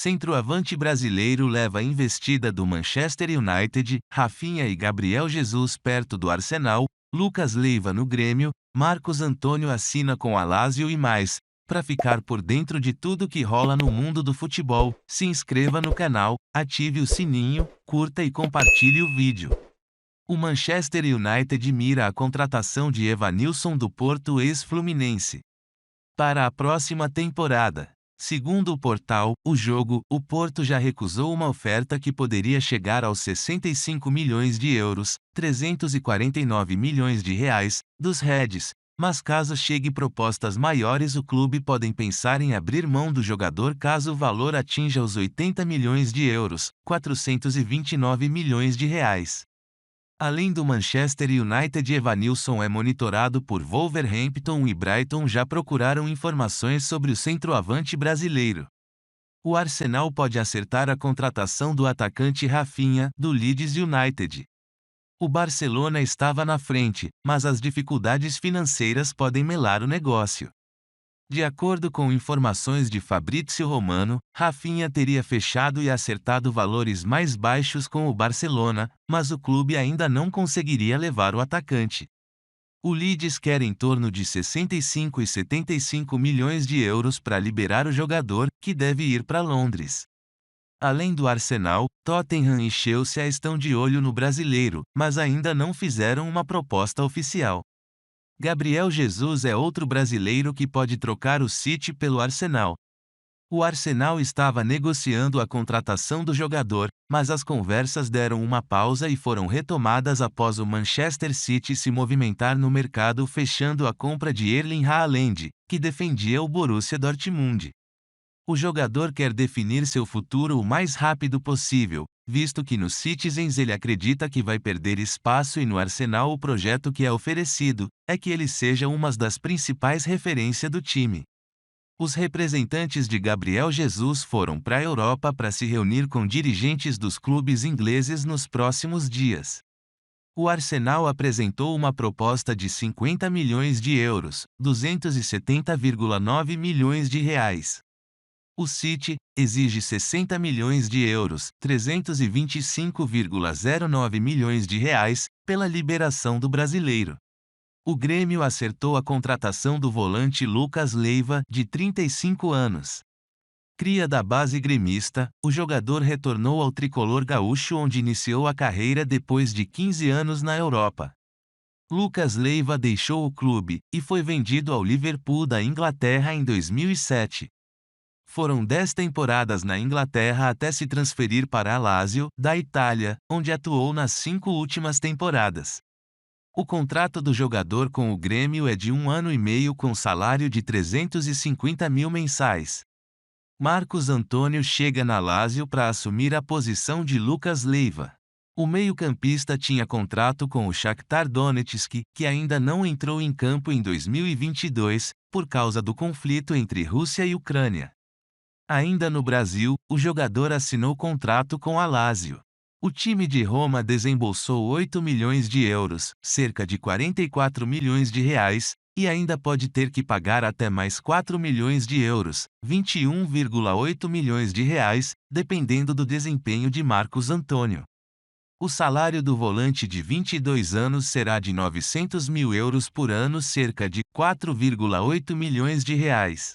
Centroavante brasileiro leva a investida do Manchester United, Rafinha e Gabriel Jesus perto do Arsenal, Lucas Leiva no Grêmio, Marcos Antônio assina com a Lazio e mais. Para ficar por dentro de tudo que rola no mundo do futebol, se inscreva no canal, ative o sininho, curta e compartilhe o vídeo. O Manchester United mira a contratação de Evanilson do Porto ex-Fluminense para a próxima temporada. Segundo o portal O Jogo, o Porto já recusou uma oferta que poderia chegar aos 65 milhões de euros, 349 milhões de reais, dos Reds, mas caso chegue propostas maiores o clube pode pensar em abrir mão do jogador caso o valor atinja os 80 milhões de euros, 429 milhões de reais. Além do Manchester United, Evanilson é monitorado por Wolverhampton e Brighton já procuraram informações sobre o centroavante brasileiro. O Arsenal pode acertar a contratação do atacante Rafinha, do Leeds United. O Barcelona estava na frente, mas as dificuldades financeiras podem melar o negócio. De acordo com informações de Fabrizio Romano, Rafinha teria fechado e acertado valores mais baixos com o Barcelona, mas o clube ainda não conseguiria levar o atacante. O Leeds quer em torno de 65 e 75 milhões de euros para liberar o jogador, que deve ir para Londres. Além do Arsenal, Tottenham e Chelsea estão de olho no brasileiro, mas ainda não fizeram uma proposta oficial. Gabriel Jesus é outro brasileiro que pode trocar o City pelo Arsenal. O Arsenal estava negociando a contratação do jogador, mas as conversas deram uma pausa e foram retomadas após o Manchester City se movimentar no mercado fechando a compra de Erling Haaland, que defendia o Borussia Dortmund. O jogador quer definir seu futuro o mais rápido possível, visto que no Citizens ele acredita que vai perder espaço e no Arsenal o projeto que é oferecido é que ele seja uma das principais referências do time. Os representantes de Gabriel Jesus foram para a Europa para se reunir com dirigentes dos clubes ingleses nos próximos dias. O Arsenal apresentou uma proposta de 50 milhões de euros, 270,9 milhões de reais. O City exige 60 milhões de euros, 325,09 milhões de reais, pela liberação do brasileiro. O Grêmio acertou a contratação do volante Lucas Leiva, de 35 anos. Cria da base gremista, o jogador retornou ao tricolor gaúcho onde iniciou a carreira depois de 15 anos na Europa. Lucas Leiva deixou o clube e foi vendido ao Liverpool da Inglaterra em 2007. Foram 10 temporadas na Inglaterra até se transferir para a Lazio, da Itália, onde atuou nas 5 últimas temporadas. O contrato do jogador com o Grêmio é de 1 ano e meio com salário de 350 mil mensais. Marcos Antônio chega na Lazio para assumir a posição de Lucas Leiva. O meio-campista tinha contrato com o Shakhtar Donetsk, que ainda não entrou em campo em 2022, por causa do conflito entre Rússia e Ucrânia. Ainda no Brasil, o jogador assinou contrato com a Lazio. O time de Roma desembolsou 8 milhões de euros, cerca de 44 milhões de reais, e ainda pode ter que pagar até mais 4 milhões de euros, 21,8 milhões de reais, dependendo do desempenho de Marcos Antônio. O salário do volante de 22 anos será de 900 mil euros por ano, cerca de 4,8 milhões de reais.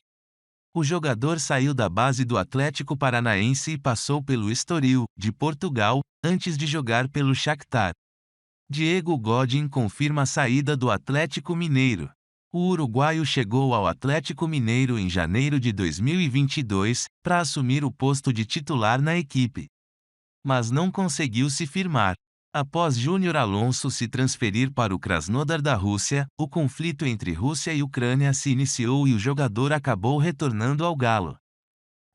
O jogador saiu da base do Atlético Paranaense e passou pelo Estoril, de Portugal, antes de jogar pelo Shakhtar. Diego Godin confirma a saída do Atlético Mineiro. O uruguaio chegou ao Atlético Mineiro em janeiro de 2022, para assumir o posto de titular na equipe. Mas não conseguiu se firmar. Após Júnior Alonso se transferir para o Krasnodar da Rússia, o conflito entre Rússia e Ucrânia se iniciou e o jogador acabou retornando ao Galo.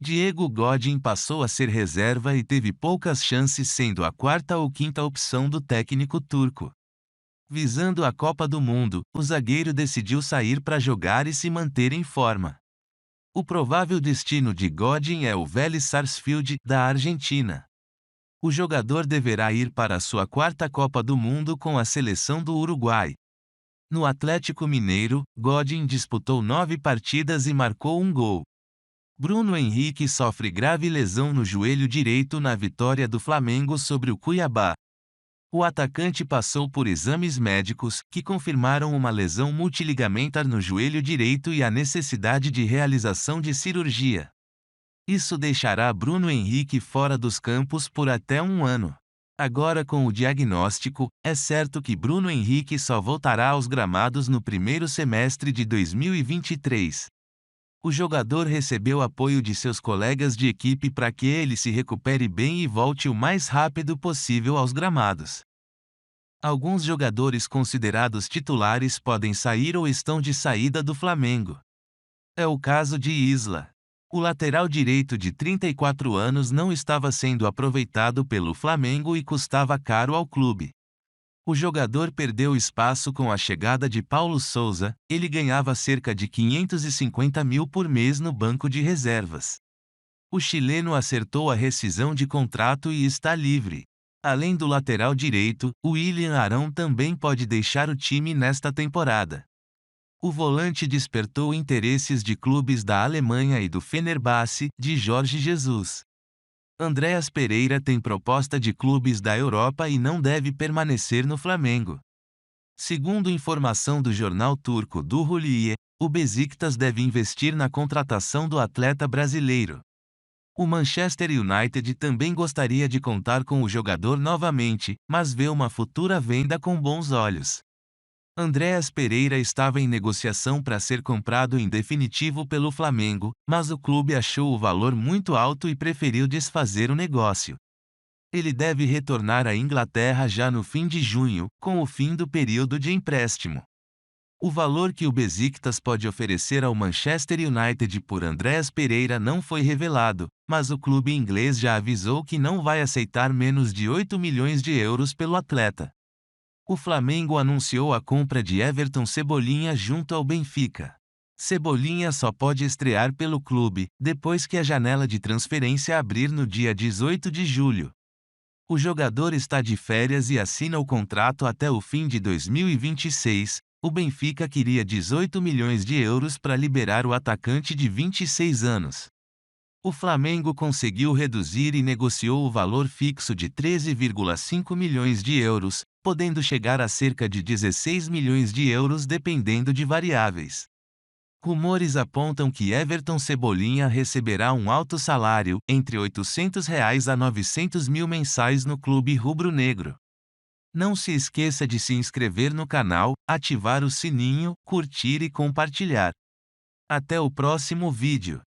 Diego Godin passou a ser reserva e teve poucas chances, sendo a 4ª ou 5ª opção do técnico turco. Visando a Copa do Mundo, o zagueiro decidiu sair para jogar e se manter em forma. O provável destino de Godin é o Vélez Sarsfield, da Argentina. O jogador deverá ir para a sua 4ª Copa do Mundo com a seleção do Uruguai. No Atlético Mineiro, Godin disputou 9 partidas e marcou um gol. Bruno Henrique sofre grave lesão no joelho direito na vitória do Flamengo sobre o Cuiabá. O atacante passou por exames médicos, que confirmaram uma lesão multiligamentar no joelho direito e a necessidade de realização de cirurgia. Isso deixará Bruno Henrique fora dos campos por até um ano. Agora, com o diagnóstico, é certo que Bruno Henrique só voltará aos gramados no primeiro semestre de 2023. O jogador recebeu apoio de seus colegas de equipe para que ele se recupere bem e volte o mais rápido possível aos gramados. Alguns jogadores considerados titulares podem sair ou estão de saída do Flamengo. É o caso de Isla. O lateral direito de 34 anos não estava sendo aproveitado pelo Flamengo e custava caro ao clube. O jogador perdeu espaço com a chegada de Paulo Sousa. Ele ganhava cerca de 550 mil por mês no banco de reservas. O chileno acertou a rescisão de contrato e está livre. Além do lateral direito, o William Arão também pode deixar o time nesta temporada. O volante despertou interesses de clubes da Alemanha e do Fenerbahçe, de Jorge Jesus. Andreas Pereira tem proposta de clubes da Europa e não deve permanecer no Flamengo. Segundo informação do jornal turco Duhulye, o Beşiktaş deve investir na contratação do atleta brasileiro. O Manchester United também gostaria de contar com o jogador novamente, mas vê uma futura venda com bons olhos. Andreas Pereira estava em negociação para ser comprado em definitivo pelo Flamengo, mas o clube achou o valor muito alto e preferiu desfazer o negócio. Ele deve retornar à Inglaterra já no fim de junho, com o fim do período de empréstimo. O valor que o Beşiktaş pode oferecer ao Manchester United por Andreas Pereira não foi revelado, mas o clube inglês já avisou que não vai aceitar menos de 8 milhões de euros pelo atleta. O Flamengo anunciou a compra de Everton Cebolinha junto ao Benfica. Cebolinha só pode estrear pelo clube, depois que a janela de transferência abrir no dia 18 de julho. O jogador está de férias e assina o contrato até o fim de 2026. O Benfica queria 18 milhões de euros para liberar o atacante de 26 anos. O Flamengo conseguiu reduzir e negociou o valor fixo de 13,5 milhões de euros, podendo chegar a cerca de 16 milhões de euros dependendo de variáveis. Rumores apontam que Everton Cebolinha receberá um alto salário, entre R$ 800 a 900 mil mensais no clube rubro-negro. Não se esqueça de se inscrever no canal, ativar o sininho, curtir e compartilhar. Até o próximo vídeo.